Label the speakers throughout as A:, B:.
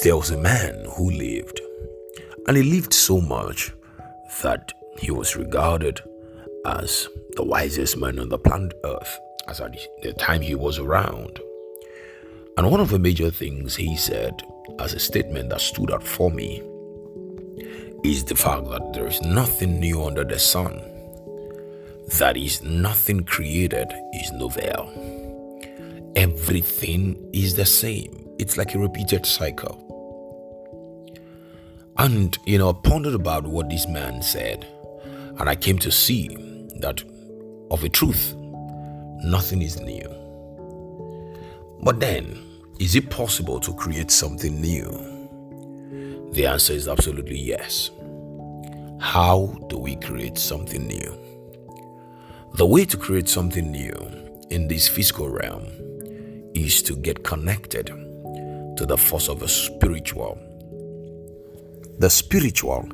A: There was a man who lived, and he lived so much that he was regarded as the wisest man on the planet Earth as at the time he was around. And one of the major things he said as a statement that stood out for me is the fact that there is nothing new under the sun. That is, nothing created is novel. Everything is the same. It's like a repeated cycle. And, I pondered about what this man said, and I came to see that, of a truth, nothing is new. But then, is it possible to create something new? The answer is absolutely yes. How do we create something new? The way to create something new in this physical realm is to get connected to the force of the spiritual. The spiritual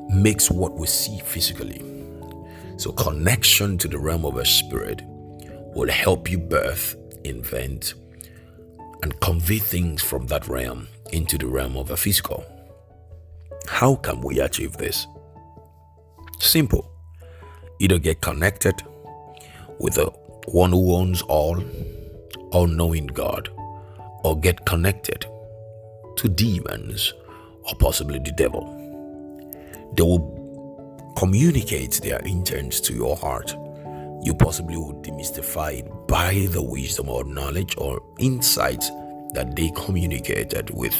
A: makes what we see physically. So connection to the realm of the spirit will help you birth, invent, and convey things from that realm into the realm of the physical. How can we achieve this? Simple. Either get connected with the one who owns all-knowing God, or get connected to demons, or possibly the devil. They will communicate their intents to your heart. You possibly will demystify it by the wisdom or knowledge or insights that they communicated with,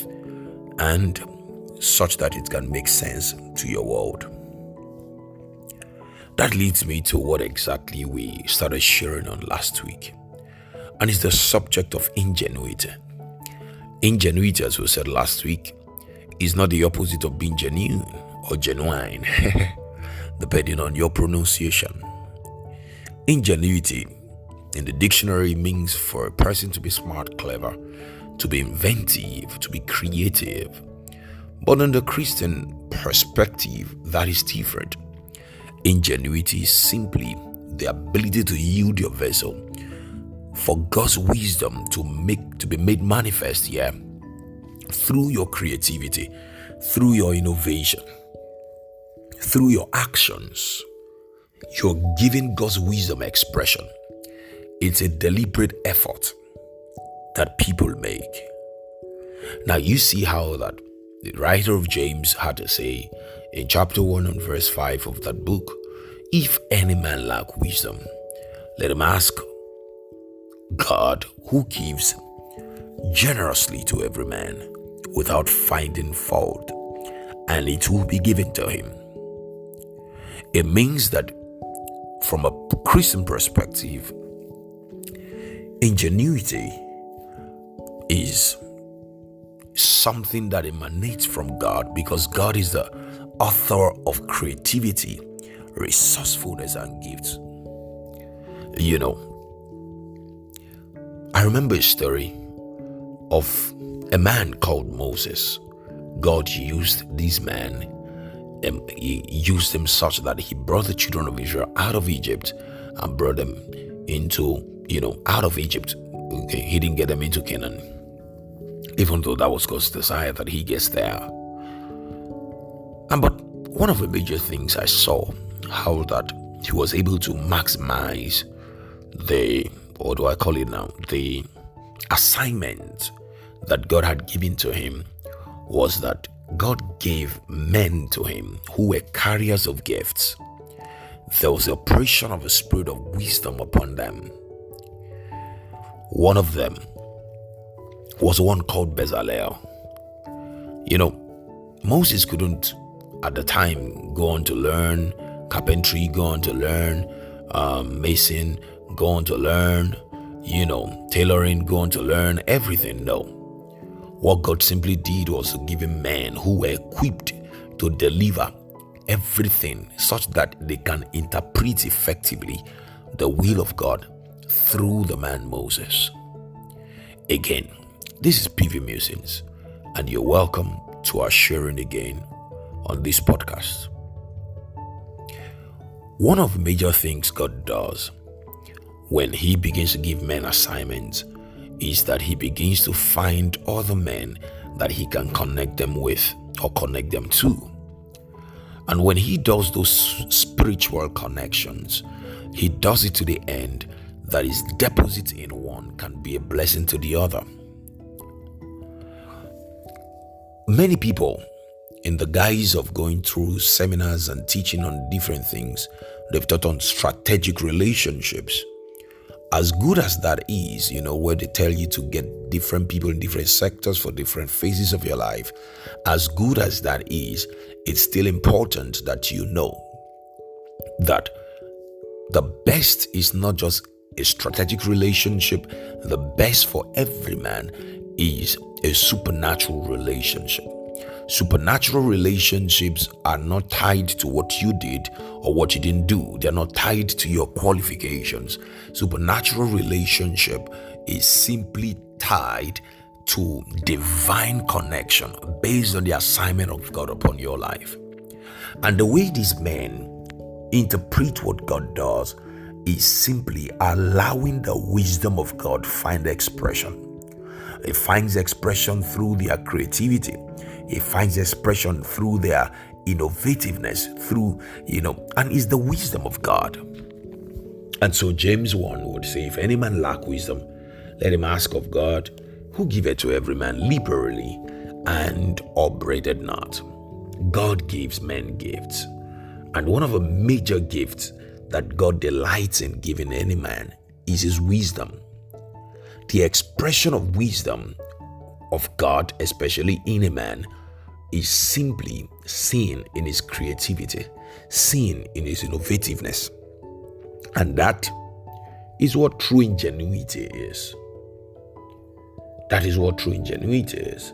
A: and such that it can make sense to your world. That leads me to what exactly we started sharing on last week, and it's the subject of ingenuity. Ingenuity, as we said last week, is not the opposite of being genuine or genuine, depending on your pronunciation. Ingenuity in the dictionary means for a person to be smart, clever, to be inventive, to be creative. But in the Christian perspective, that is different. Ingenuity is simply the ability to yield your vessel for God's wisdom to be made manifest here through your creativity, through your innovation, through your actions. You're giving God's wisdom expression. It's a deliberate effort that people make. Now you see how that the writer of James had to say in chapter 1 and verse 5 of that book, if any man lack wisdom, let him ask God, who gives generously to every man without finding fault, and it will be given to him. It means that from a Christian perspective, ingenuity is something that emanates from God, because God is the author of creativity, resourcefulness, and gifts. I remember a story of a man called Moses. God used this man, and he used him such that he brought the children of Israel out of Egypt and brought them into, out of Egypt. Okay, he didn't get them into Canaan, even though that was God's desire that he gets there. But one of the major things I saw, how that he was able to maximize the assignment that God had given to him, was that God gave men to him who were carriers of gifts. There was the operation of a spirit of wisdom upon them. One of them was one called Bezalel. Moses couldn't at the time go on to learn carpentry, go on to learn mason, go on to learn, tailoring, go on to learn everything. No. What God simply did was to give him men who were equipped to deliver everything such that they can interpret effectively the will of God through the man Moses. Again, this is PV Musings, and you're welcome to our sharing again on this podcast. One of the major things God does when he begins to give men assignments is that he begins to find other men that he can connect them with or connect them to. And when he does those spiritual connections, he does it to the end that his deposit in one can be a blessing to the other. Many people, in the guise of going through seminars and teaching on different things, they've taught on strategic relationships. As good as that is, where they tell you to get different people in different sectors for different phases of your life, as good as that is, it's still important that you know that the best is not just a strategic relationship. The best for every man is a supernatural relationship. Supernatural relationships are not tied to what you did or what you didn't do. They're not tied to your qualifications. Supernatural relationship is simply tied to divine connection based on the assignment of God upon your life. And the way these men interpret what God does is simply allowing the wisdom of God find expression. It finds expression through their creativity. It finds expression through their innovativeness, and it's the wisdom of God. And so James 1 would say, if any man lack wisdom, let him ask of God, who giveth to every man liberally and upbraideth not. God gives men gifts. And one of the major gifts that God delights in giving any man is his wisdom. The expression of wisdom of God, especially in a man, is simply seen in his creativity, seen in his innovativeness. And that is what true ingenuity is. That is what true ingenuity is.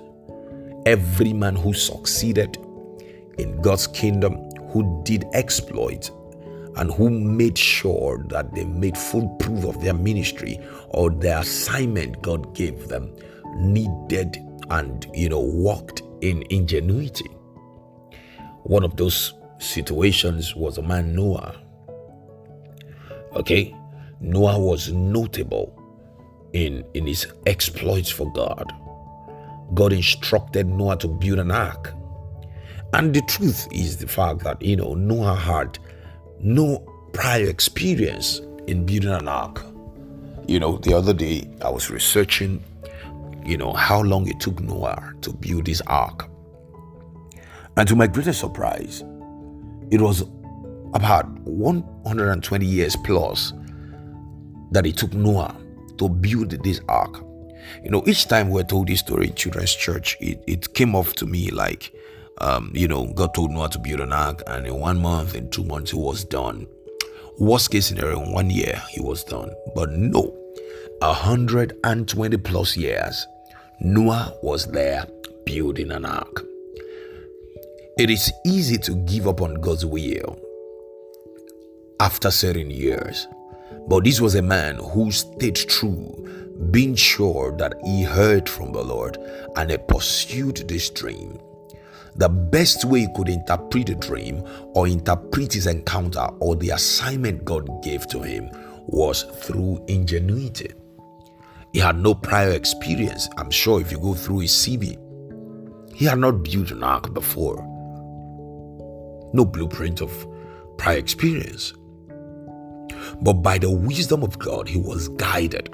A: Every man who succeeded in God's kingdom, who did exploits, and who made sure that they made full proof of their ministry or their assignment God gave them, needed and walked in ingenuity. One of those situations was a man Noah. Okay, Noah was notable in his exploits for God. God instructed Noah to build an ark. And the truth is the fact that Noah had no prior experience in building an ark. The other day I was researching how long it took Noah to build his ark. And to my greatest surprise, it was about 120 years plus that it took Noah to build this ark. Each time we're told this story in children's church, it came off to me like, God told Noah to build an ark, and in 1 month, in 2 months, he was done. Worst case scenario, in 1 year, he was done. But no, 120 plus years, Noah was there building an ark. It is easy to give up on God's will after certain years. But this was a man who stayed true, being sure that he heard from the Lord and he pursued this dream. The best way he could interpret a dream or interpret his encounter or the assignment God gave to him was through ingenuity. He had no prior experience. I'm sure if you go through his CV, he had not built an ark before. No blueprint of prior experience. But by the wisdom of God, he was guided.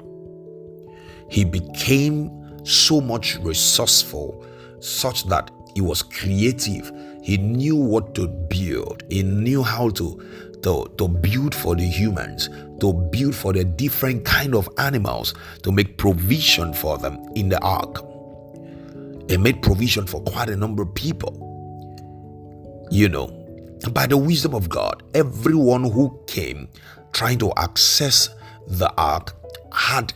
A: He became so much resourceful, such that he was creative. He knew what to build. He knew how to build for the humans, to build for the different kind of animals, to make provision for them in the ark. He made provision for quite a number of people. And by the wisdom of God, everyone who came trying to access the ark had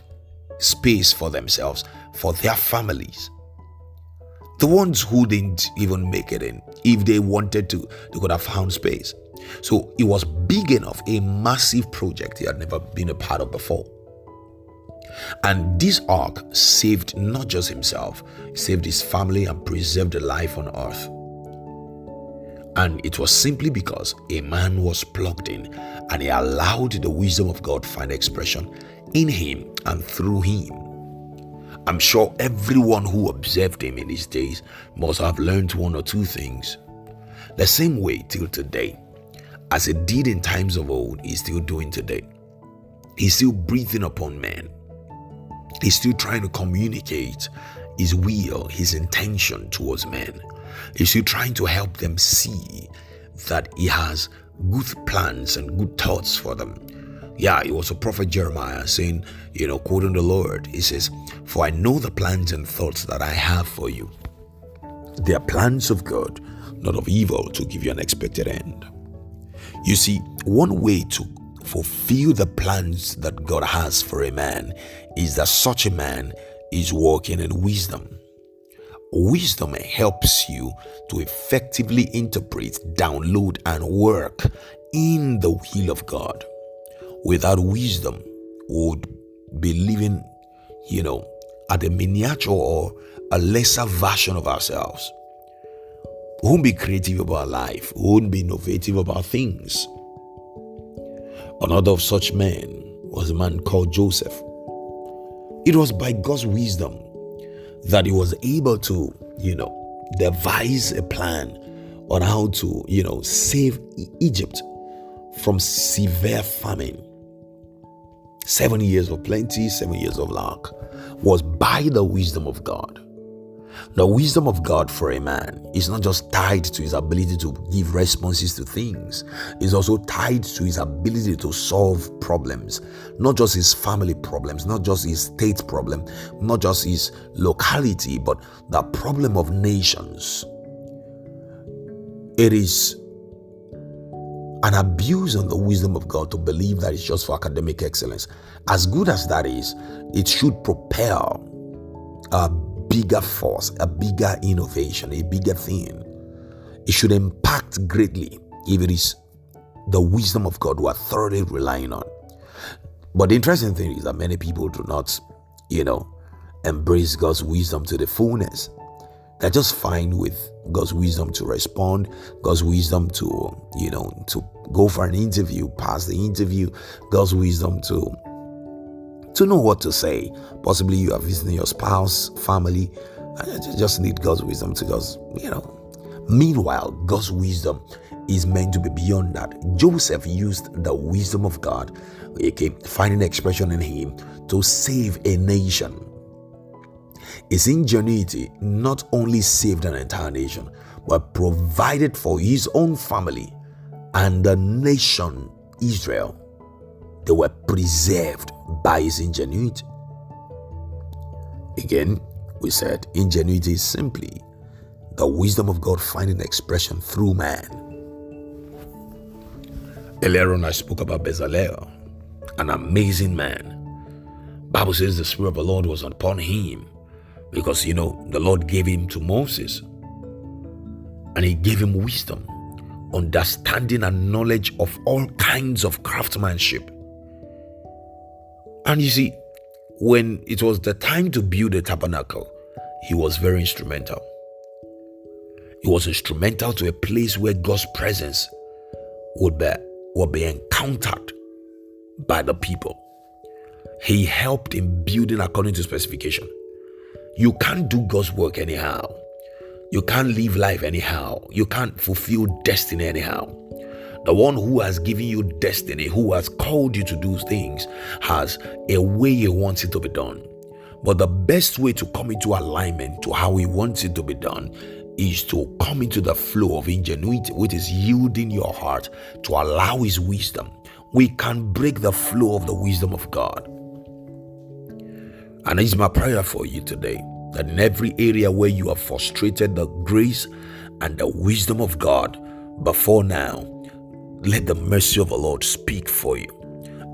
A: space for themselves, for their families. The ones who didn't even make it in, if they wanted to, they could have found space. So it was big enough, a massive project he had never been a part of before. And this ark saved not just himself, it saved his family and preserved life on earth. And it was simply because a man was plugged in and he allowed the wisdom of God find expression in him and through him. I'm sure everyone who observed him in his days must have learned one or two things. The same way till today, as it did in times of old, he's still doing today. He's still breathing upon men. He's still trying to communicate his will, his intention towards men. He's still trying to help them see that he has good plans and good thoughts for them. Yeah, it was a prophet Jeremiah saying, quoting the Lord, he says, "For I know the plans and thoughts that I have for you. They are plans of God, not of evil, to give you an expected end." You see, one way to fulfill the plans that God has for a man is that such a man is walking in wisdom. Wisdom helps you to effectively interpret, download, and work in the will of God. Without wisdom, we would be living, at a miniature or a lesser version of ourselves. We won't be creative about life. We won't be innovative about things. Another of such men was a man called Joseph. It was by God's wisdom that he was able to, devise a plan on how to, save Egypt from severe famine. 7 years of plenty, 7 years of lack was by the wisdom of God. The wisdom of God for a man is not just tied to his ability to give responses to things. It's also tied to his ability to solve problems, not just his family problems, not just his state problem, not just his locality, but the problem of nations. It is an abuse on the wisdom of God to believe that it's just for academic excellence. As good as that is, it should propel a bigger force, a bigger innovation, a bigger thing. It should impact greatly if it is the wisdom of God we are thoroughly relying on. But the interesting thing is that many people do not, embrace God's wisdom to the fullness. They're just fine with God's wisdom to respond, God's wisdom to go for an interview, pass the interview, God's wisdom to know what to say. Possibly you are visiting your spouse, family, and you just need God's wisdom to just, Meanwhile, God's wisdom is meant to be beyond that. Joseph used the wisdom of God, finding expression in him to save a nation. His ingenuity not only saved an entire nation, but provided for his own family and the nation Israel. They were preserved by his ingenuity. Again, we said ingenuity is simply the wisdom of God finding expression through man. Earlier on, I spoke about Bezalel, an amazing man. Bible says the Spirit of the Lord was upon him because, the Lord gave him to Moses. And he gave him wisdom, understanding and knowledge of all kinds of craftsmanship. And you see, when it was the time to build the tabernacle, he was very instrumental. He was instrumental to a place where God's presence would be encountered by the people. He helped in building according to specification. You can't do God's work anyhow. You can't live life anyhow. You can't fulfill destiny anyhow. The one who has given you destiny, who has called you to do things, has a way he wants it to be done. But the best way to come into alignment to how he wants it to be done is to come into the flow of ingenuity, which is yielding your heart to allow his wisdom. We can break the flow of the wisdom of God. And it's my prayer for you today that in every area where you have frustrated the grace and the wisdom of God before now, let the mercy of the Lord speak for you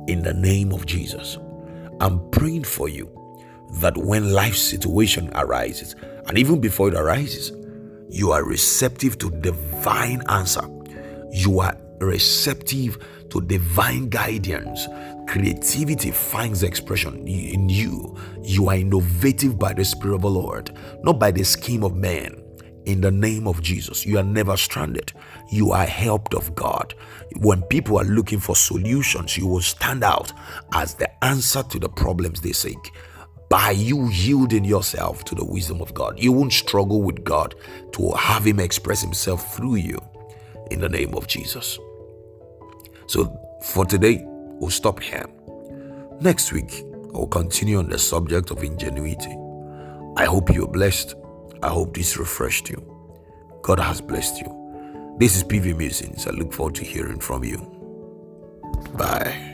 A: in the name of Jesus. I'm praying for you that when life situation arises, and even before it arises, you are receptive to divine answer. You are receptive to divine guidance. Creativity finds expression in you. You are innovative by the Spirit of the Lord, not by the scheme of man. In the name of Jesus, you are never stranded. You are helped of God. When people are looking for solutions, you will stand out as the answer to the problems they seek. by you yielding yourself to the wisdom of God. You won't struggle with God to have Him express Himself through you in the name of Jesus. So for today, we'll stop here. Next week, I'll continue on the subject of ingenuity. I hope you're blessed. I hope this refreshed you. God has blessed you. This is PV Musings. I look forward to hearing from you. Bye.